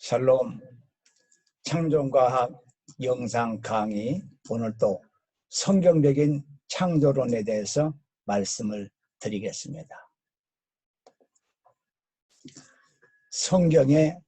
샬롬. 창조과학 영상 강의, 오늘 또 성경적인 창조론에 대해서 말씀을 드리겠습니다. 성경적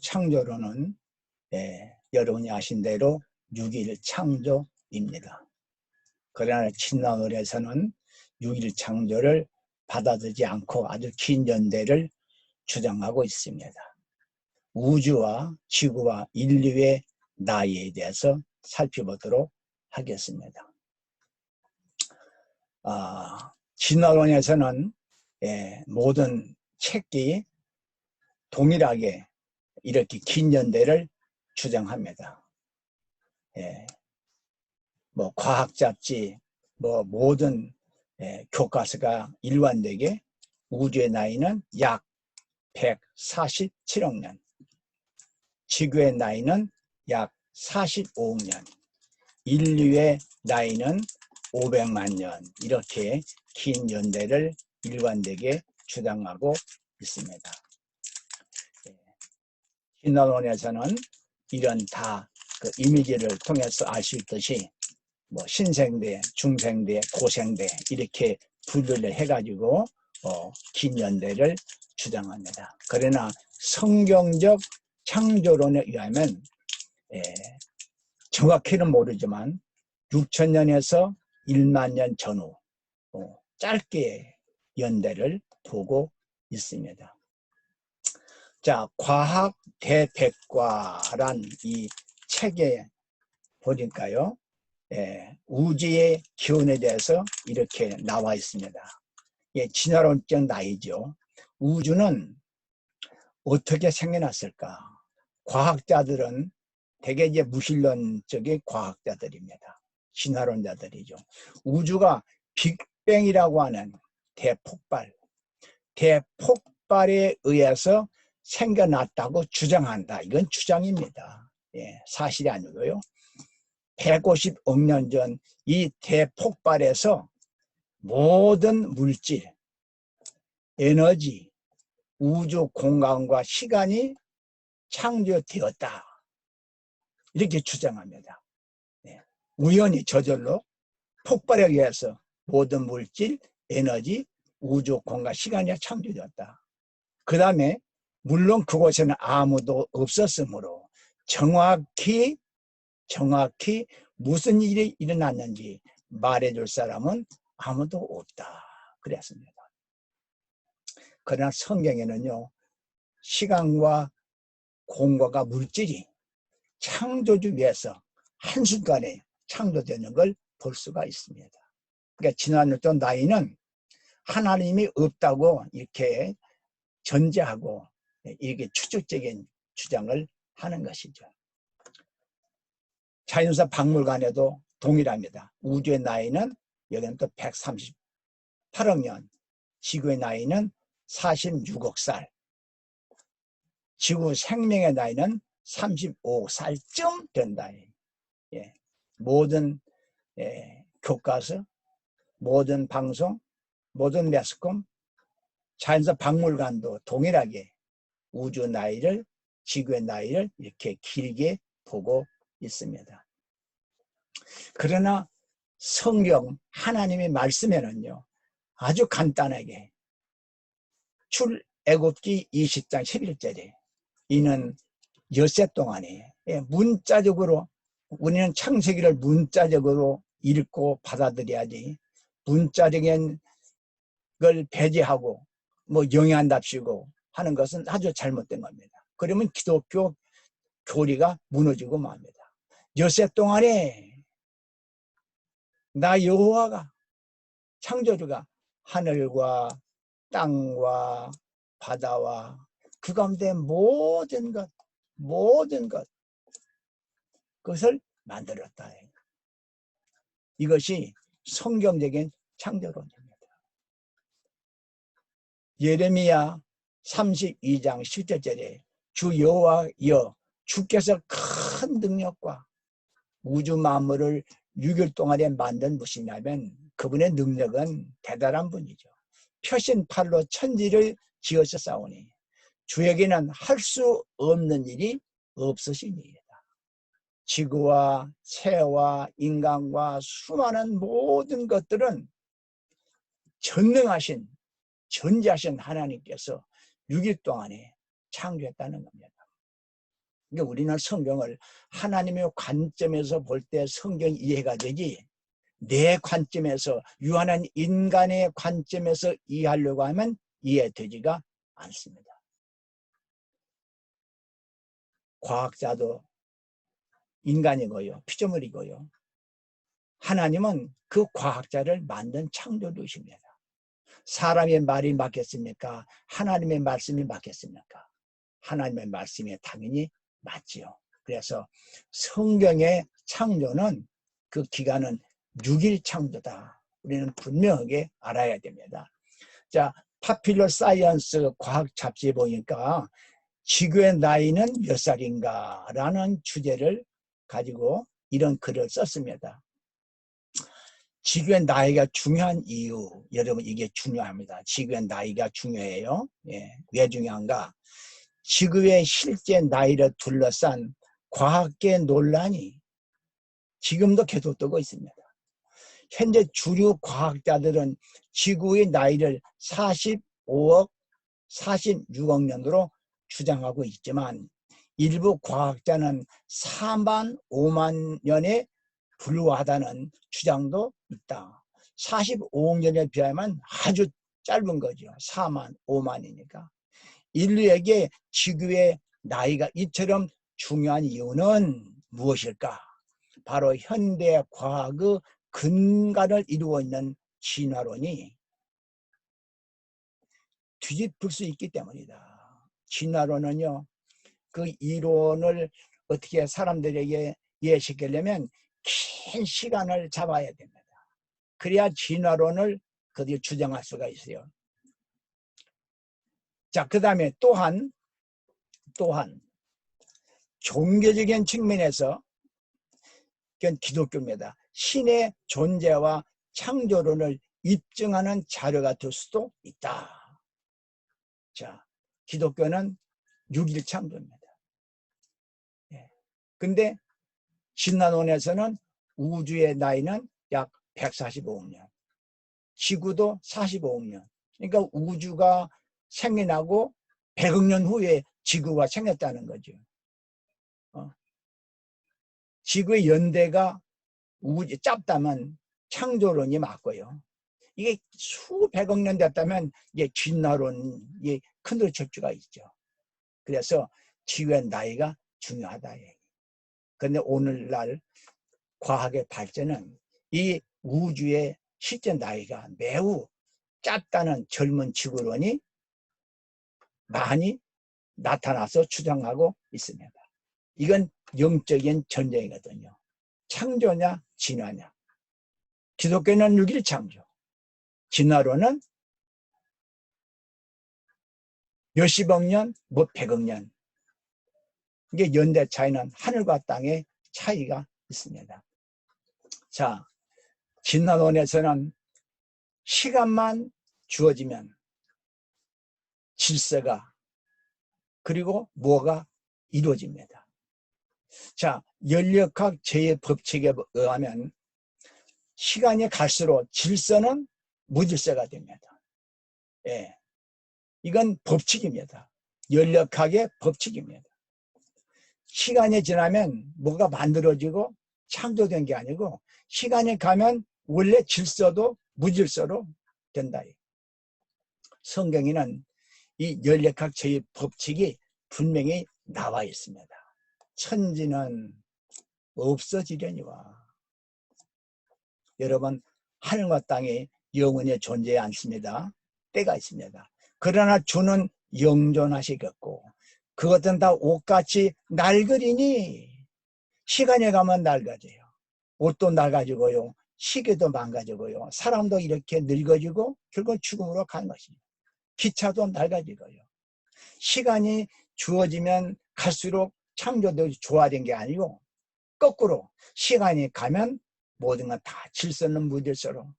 창조론은 여러분이 아신 대로 6일 창조입니다. 그러나 진화론에서는 6일 창조를 받아들이지 않고 아주 긴 연대를 주장하고 있습니다. 우주와 지구와 인류의 나이에 대해서 살펴보도록 하겠습니다. 진화론에서는 모든 책이 동일하게 이렇게 긴 연대를 주장합니다. 과학 잡지, 모든 교과서가 일관되게 우주의 나이는 약 147억 년, 지구의 나이는 약 45억 년, 인류의 나이는 500만 년, 이렇게 긴 연대를 일관되게 주장하고 있습니다. 진화론에서는 이런 다 그 이미지를 통해서 알 수 있듯이 신생대, 중생대, 고생대 이렇게 분류를 해가지고 긴 연대를 주장합니다. 그러나 성경적 창조론에 의하면 정확히는 모르지만 6천년에서 1만 년 전후 짧게 연대를 두고 있습니다. 자, 과학 대백과란 이 책에 보니까요, 우주의 기원에 대해서 이렇게 나와 있습니다. 진화론적 나이죠. 우주는 어떻게 생겨났을까? 과학자들은 대개 이제 무신론적인 과학자들입니다. 진화론자들이죠. 우주가 빅뱅이라고 하는 대폭발에 의해서 생겨났다고 주장한다. 이건 주장입니다. 사실이 아니고요. 150억 년 전 이 대폭발에서 모든 물질, 에너지, 우주 공간과 시간이 창조되었다. 이렇게 주장합니다. 우연히 저절로 폭발에 의해서 모든 물질, 에너지, 우주 공간, 시간이 창조되었다. 그 다음에 물론 그곳에는 아무도 없었으므로 정확히 무슨 일이 일어났는지 말해줄 사람은 아무도 없다. 그랬습니다. 그러나 성경에는요, 시간과 공간과 물질이 창조주 위해서 한순간에 창조되는 걸 볼 수가 있습니다. 그러니까 진화론적 나이는 하나님이 없다고 이렇게 전제하고 이렇게 추측적인 주장을 하는 것이죠. 자연사 박물관에도 동일합니다. 우주의 나이는 여기는 또 138억 년, 지구의 나이는 46억 살, 지구 생명의 나이는 35억 살쯤 된다. 모든 교과서, 모든 방송, 모든 매스컴, 자연사 박물관도 동일하게 우주 나이를, 지구의 나이를 이렇게 길게 보고 있습니다. 그러나 성경 하나님의 말씀에는요, 아주 간단하게 출애굽기 20장 11절에 이는 엿새 동안에 문자적으로, 우리는 창세기를 문자적으로 읽고 받아들여야지 문자적인 걸 배제하고 영양답시고 하는 것은 아주 잘못된 겁니다. 그러면 기독교 교리가 무너지고 맙니다. 엿새 동안에 나 여호와가, 창조주가 하늘과 땅과 바다와 그 가운데 모든 것 그것을 만들었다. 이것이 성경적인 창조론입니다. 예레미야 32장 10절에 주 여호와여 주께서 큰 능력과 우주 만물을 6일 동안에 만든 분이냐면 그분의 능력은 대단한 분이죠. 펴신 팔로 천지를 지어서 싸우니 주에게는 할 수 없는 일이 없으십니다. 지구와 새와 인간과 수많은 모든 것들은 전능하신 전지하신 하나님께서 6일 동안에 창조했다는 겁니다. 그러니까 우리는 성경을 하나님의 관점에서 볼 때 성경이 이해가 되지, 내 관점에서, 유한한 인간의 관점에서 이해하려고 하면 이해되지가 않습니다. 과학자도 인간이고요, 피조물이고요. 하나님은 그 과학자를 만든 창조주이십니다. 사람의 말이 맞겠습니까? 하나님의 말씀이 맞겠습니까? 하나님의 말씀이 당연히 맞지요. 그래서 성경의 창조는, 그 기간은 6일 창조다. 우리는 분명하게 알아야 됩니다. 자, 파퓰러 사이언스 과학 잡지에 보니까 지구의 나이는 몇 살인가 라는 주제를 가지고 이런 글을 썼습니다. 지구의 나이가 중요한 이유, 여러분 이게 중요합니다. 지구의 나이가 중요해요. 예, 왜 중요한가? 지구의 실제 나이를 둘러싼 과학계 논란이 지금도 계속되고 있습니다. 현재 주류 과학자들은 지구의 나이를 45억, 46억 년으로 주장하고 있지만 일부 과학자는 4만 5만 년에 불과하다는 주장도 있다. 45억 년에 비하면 아주 짧은 거죠. 4만 5만이니까. 인류에게 지구의 나이가 이처럼 중요한 이유는 무엇일까? 바로 현대 과학의 근간을 이루고 있는 진화론이 뒤집힐 수 있기 때문이다. 진화론은요, 그 이론을 어떻게 사람들에게 이해시키려면 긴 시간을 잡아야 됩니다. 그래야 진화론을 그들이 주장할 수가 있어요. 자, 그 다음에 또한 종교적인 측면에서, 그건 기독교입니다. 신의 존재와 창조론을 입증하는 자료가 될 수도 있다. 자, 기독교는 6일 창조입니다. 근데 진화론에서는 우주의 나이는 약 145억 년, 지구도 45억 년. 그러니까 우주가 생겨나고 100억 년 후에 지구가 생겼다는 거죠. 지구의 연대가 우주 짧다면 창조론이 맞고요. 이게 수백억 년 됐다면 이게 진화론이 큰 적주가 있죠. 그래서 지구의 나이가 중요하다. 그런데 오늘날 과학의 발전은 이 우주의 실제 나이가 매우 짧다는 젊은 지구론이 많이 나타나서 주장하고 있습니다. 이건 영적인 전쟁이거든요. 창조냐 진화냐. 기독교는 6일 창조, 진화론은 몇십억 년, 뭐 100억 년. 이게 연대 차이는 하늘과 땅의 차이가 있습니다. 자, 진화론에서는 시간만 주어지면 질서가, 그리고 뭐가 이루어집니다. 자, 연력학 제 법칙에 의하면 시간이 갈수록 질서는 무질서가 됩니다. 예, 이건 법칙입니다. 연력학의 법칙입니다. 시간이 지나면 뭐가 만들어지고 창조된 게 아니고 시간이 가면 원래 질서도 무질서로 된다. 성경에는 이 연력학 제 법칙이 분명히 나와 있습니다. 천지는 없어지려니와. 여러분, 하늘과 땅이 영원히 존재하지 않습니다. 때가 있습니다. 그러나 주는 영존하시겠고 그것은 다 옷같이 낡으리니 시간이 가면 낡아져요. 옷도 낡아지고요, 시계도 망가지고요, 사람도 이렇게 늙어지고 결국 죽음으로 가는 것입니다. 기차도 낡아지고요. 시간이 주어지면 갈수록 창조도 좋아진 게 아니고 거꾸로 시간이 가면 모든 건 다 질서는 무질서로,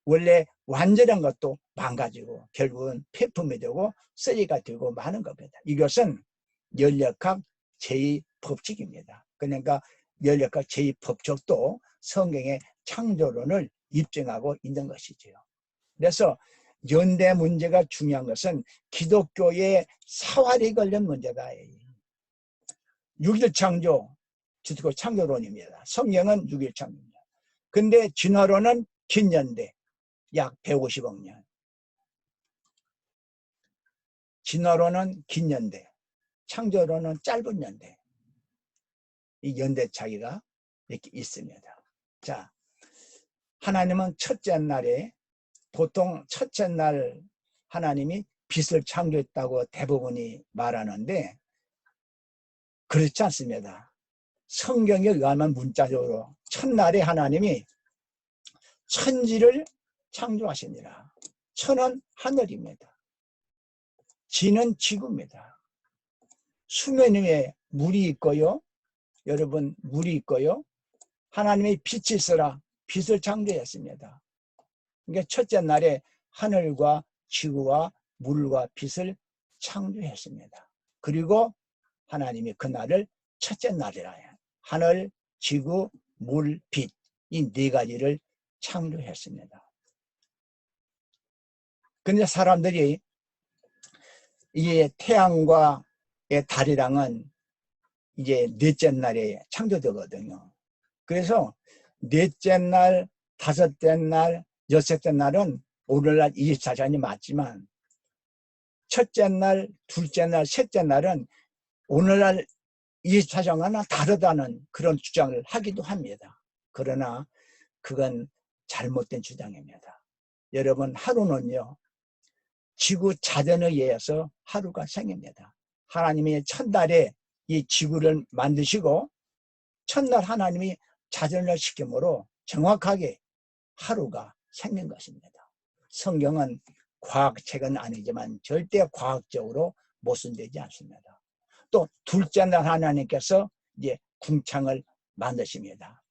원래 완전한 것도 망가지고 결국은 폐품이 되고 쓰레기가 되고 마는 겁니다. 이것은 연력학 제2법칙입니다. 그러니까 연력학 제2법칙도 성경의 창조론을 입증하고 있는 것이지요. 그래서 연대 문제가 중요한 것은 기독교의 사활이 걸린 문제다. 6일 창조, 기독교 창조론입니다. 성경은 6일 창조입니다. 근데 진화론은 긴 연대, 약 150억 년. 진화론은 긴 연대, 창조론은 짧은 연대. 이 연대 차이가 이렇게 있습니다. 자, 하나님은 첫째 날에, 보통 첫째 날 하나님이 빛을 창조했다고 대부분이 말하는데 그렇지 않습니다. 성경에 의하면 문자적으로 첫날에 하나님이 천지를 창조하시니라. 천은 하늘입니다. 지는 지구입니다. 수면 위에 물이 있고요. 여러분, 물이 있고요. 하나님의 빛이 있으라 빛을 창조했습니다. 그러니까 첫째 날에 하늘과 지구와 물과 빛을 창조했습니다. 그리고 하나님이 그날을 첫째 날이라 해요. 하늘, 지구, 물, 빛, 이 네 가지를 창조했습니다. 근데 사람들이 이 태양과 달이랑은 이제 넷째 날에 창조되거든요. 그래서 넷째 날, 다섯째 날, 여섯째 날은 오늘날 24시간이 맞지만 첫째 날, 둘째 날, 셋째 날은 오늘날 24시간은 다르다는 그런 주장을 하기도 합니다. 그러나 그건 잘못된 주장입니다. 여러분, 하루는요, 지구 자전에 의해서 하루가 생깁니다. 하나님이 첫날에 이 지구를 만드시고 첫날 하나님이 자전을 시키므로 정확하게 하루가 생긴 것입니다. 성경은 과학책은 아니지만 절대 과학적으로 모순되지 않습니다. 또 둘째 날 하나님께서 이제 궁창을 만드십니다.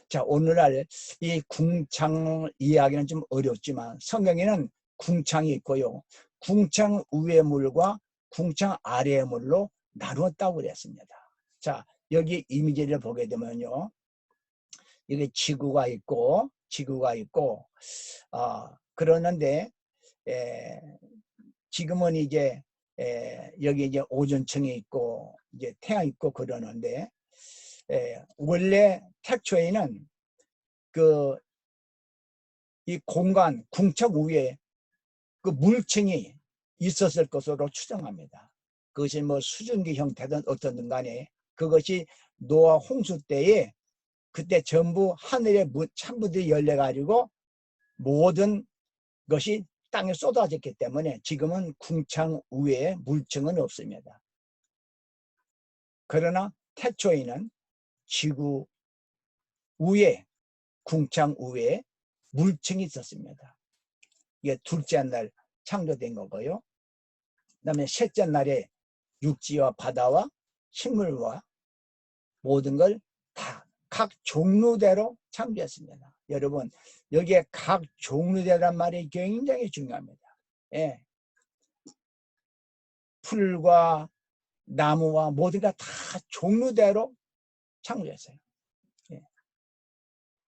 자, 오늘날 이 궁창 이야기는 좀 어렵지만 성경에는 궁창이 있고요. 궁창 위의 물과 궁창 아래의 물로 나누었다고 그랬습니다. 자, 여기 이미지를 보게 되면요. 여기 지구가 있고 그러는데 지금은 이제 여기 이제 오존층이 있고 이제 태양 있고 그러는데 원래 태초에는 이 공간 궁창 위에 그 물층이 있었을 것으로 추정합니다. 그것이 뭐 수증기 형태든 어떻든 간에 그것이 노아 홍수 때에 그때 전부 하늘의 창문들이 열려가지고 모든 것이 땅에 쏟아졌기 때문에 지금은 궁창 위에 물층은 없습니다. 그러나 태초에는 지구 위에 궁창 위에 물층이 있었습니다. 이게 둘째 날 창조된 거고요. 그 다음에 셋째 날에 육지와 바다와 식물과 모든 걸 다 각 종류대로 창조했습니다. 여러분, 여기에 각 종류대란 말이 굉장히 중요합니다. 예. 풀과 나무와 모든 걸 다 종류대로 창조했어요. 예.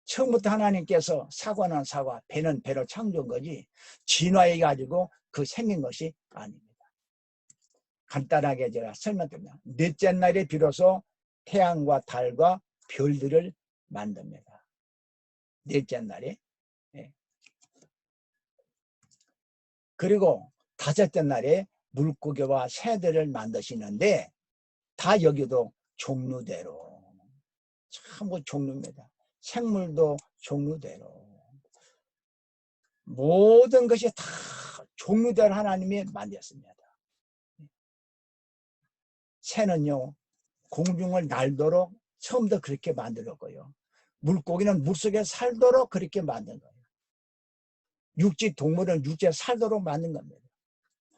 처음부터 하나님께서 사과는 사과, 배는 배로 창조한 거지 진화해가지고 그 생긴 것이 아닙니다. 간단하게 제가 설명드립니다. 넷째 날에 비로소 태양과 달과 별들을 만듭니다. 넷째 날에. 예. 그리고 다섯째 날에 물고기와 새들을 만드시는데 다 여기도 종류대로 전부 종류입니다. 생물도 종류대로 모든 것이 다 종류대로 하나님이 만들었습니다. 새는요 공중을 날도록 처음부터 그렇게 만들었고요. 물고기는 물속에 살도록 그렇게 만든 거예요. 육지 동물은 육지에 살도록 만든 겁니다.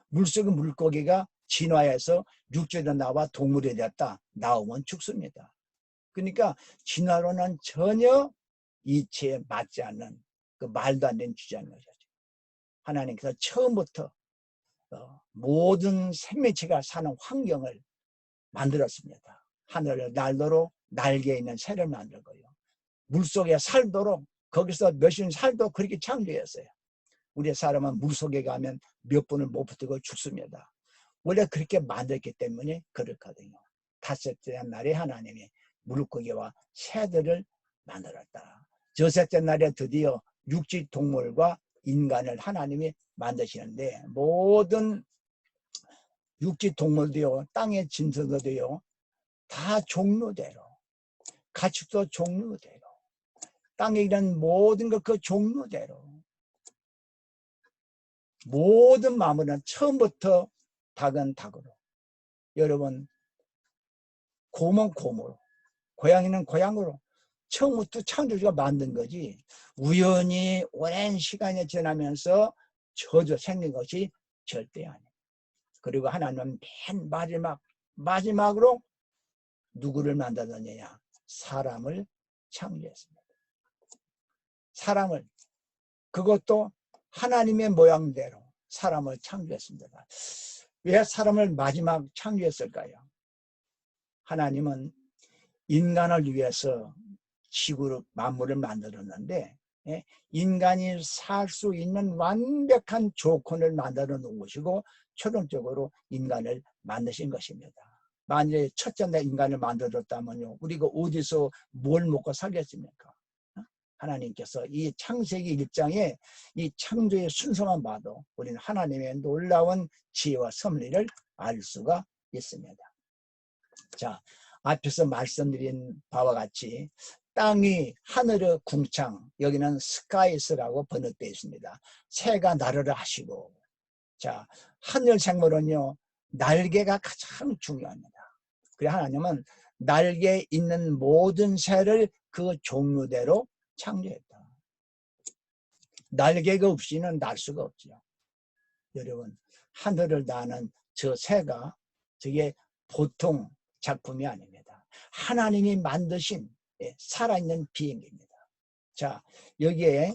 물속의 물고기가 진화해서 육지로 나와 동물이 됐다. 나오면 죽습니다. 그러니까 진화론은 전혀 이치에 맞지 않는 그 말도 안 되는 주장인 거죠. 하나님께서 처음부터 모든 생명체가 사는 환경을 만들었습니다. 하늘을 날도록 날개 있는 새를 만들고요. 물속에 살도록 거기서 몇십 살도 그렇게 창조했어요. 우리 사람은 물속에 가면 몇 분을 못 버티고 죽습니다. 원래 그렇게 만들었기 때문에 그렇거든요. 다섯째 날에 하나님이 물고기와 새들을 만들었다. 저셋째 날에 드디어 육지 동물과 인간을 하나님이 만드시는데 모든 육지 동물도요, 땅의 짐승도요, 다 종류대로, 가축도 종류대로, 땅에 있는 모든 것 그 종류대로, 모든 마무리는 처음부터 닭은 닭으로, 여러분 곰은 곰으로, 고양이는 고양으로 처음부터 창조주가 만든 거지 우연히 오랜 시간이 지나면서 저주 생긴 것이 절대 아니에요. 그리고 하나님은 맨 마지막으로 누구를 만들었느냐? 사람을 창조했습니다. 사람을, 그것도 하나님의 모양대로 사람을 창조했습니다. 왜 사람을 마지막 창조했을까요? 하나님은 인간을 위해서 지구를 만물을 만들었는데 인간이 살 수 있는 완벽한 조건을 만들어 놓은 것이고 최종적으로 인간을 만드신 것입니다. 만약에 첫째 날 인간을 만들었다면요, 우리가 어디서 뭘 먹고 살겠습니까? 하나님께서 이 창세기 1장에 이 창조의 순서만 봐도 우리는 하나님의 놀라운 지혜와 섭리를 알 수가 있습니다. 자, 앞에서 말씀드린 바와 같이 땅이 하늘의 궁창, 여기는 스카이스라고 번역되어 있습니다. 새가 나르르 하시고, 자, 하늘 생물은요, 날개가 가장 중요합니다. 그래서 하나님은 날개 있는 모든 새를 그 종류대로 창조했다. 날개가 없이는 날 수가 없죠. 여러분, 하늘을 나는 저 새가 저게 보통 작품이 아닙니다. 하나님이 만드신 살아있는 비행기입니다. 자, 여기에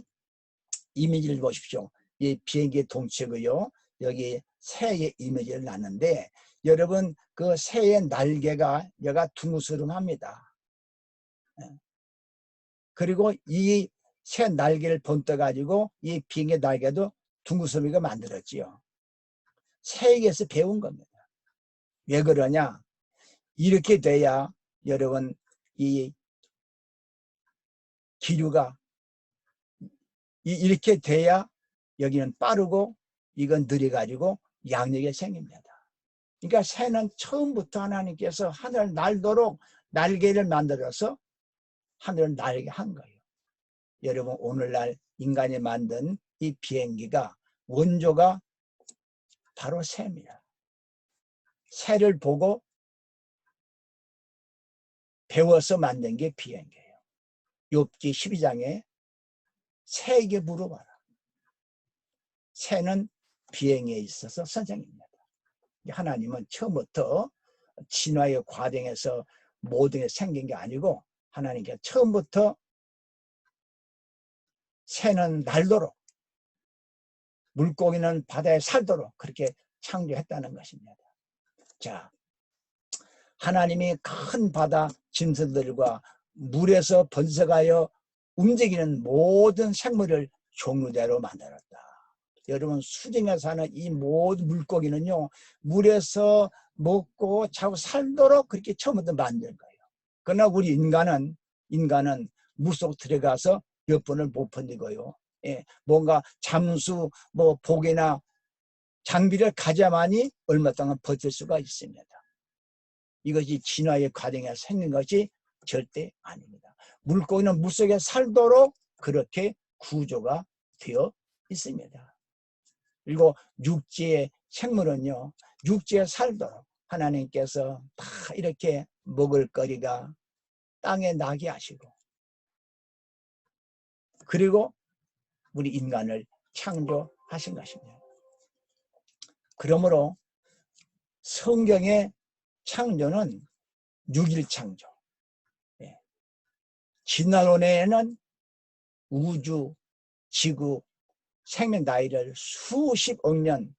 이미지를 보십시오. 이 비행기의 동체고요. 여기 새의 이미지를 놨는데 여러분 그 새의 날개가 여가 둥그스름합니다. 그리고 이 새 날개를 번떠 가지고 이 비행기 날개도 둥그스름이가 만들었지요. 새에게서 배운 겁니다. 왜 그러냐? 이렇게 돼야 여러분 이 기류가 이렇게 돼야 여기는 빠르고 이건 느려가지고 양력이 생깁니다. 그러니까 새는 처음부터 하나님께서 하늘을 날도록 날개를 만들어서 하늘을 날게 한 거예요. 여러분 오늘날 인간이 만든 이 비행기가 원조가 바로 새입니다. 새를 보고 배워서 만든 게 비행기예요. 욥기 12장에 새에게 물어봐라. 새는 비행에 있어서 선생입니다. 하나님은 처음부터 진화의 과정에서 모든 게 생긴 게 아니고 하나님께서 처음부터 새는 날도록 물고기는 바다에 살도록 그렇게 창조했다는 것입니다. 자, 하나님이 큰 바다 짐승들과 물에서 번성하여 움직이는 모든 생물을 종류대로 만들었다. 여러분 수중에 사는 이 모든 물고기는요 물에서 먹고 자고 살도록 그렇게 처음부터 만든 거예요. 그러나 우리 인간은 물속 들어가서 몇 번을 못 버티고요. 뭔가 잠수 복이나 장비를 가져야만이 얼마 동안 버틸 수가 있습니다. 이것이 진화의 과정에서 생긴 것이 절대 아닙니다. 물고기는 물속에 살도록 그렇게 구조가 되어 있습니다. 그리고 육지의 생물은요 육지에 살도록 하나님께서 다 이렇게 먹을 거리가 땅에 나게 하시고 그리고 우리 인간을 창조하신 것입니다. 그러므로 성경의 창조는 6일 창조, 진화론에는 우주, 지구, 생명 나이를 수십억 년,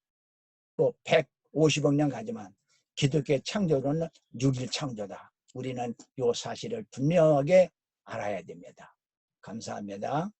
또 150억 년 가지만 기독교의 창조로는 6일 창조다. 우리는 이 사실을 분명하게 알아야 됩니다. 감사합니다.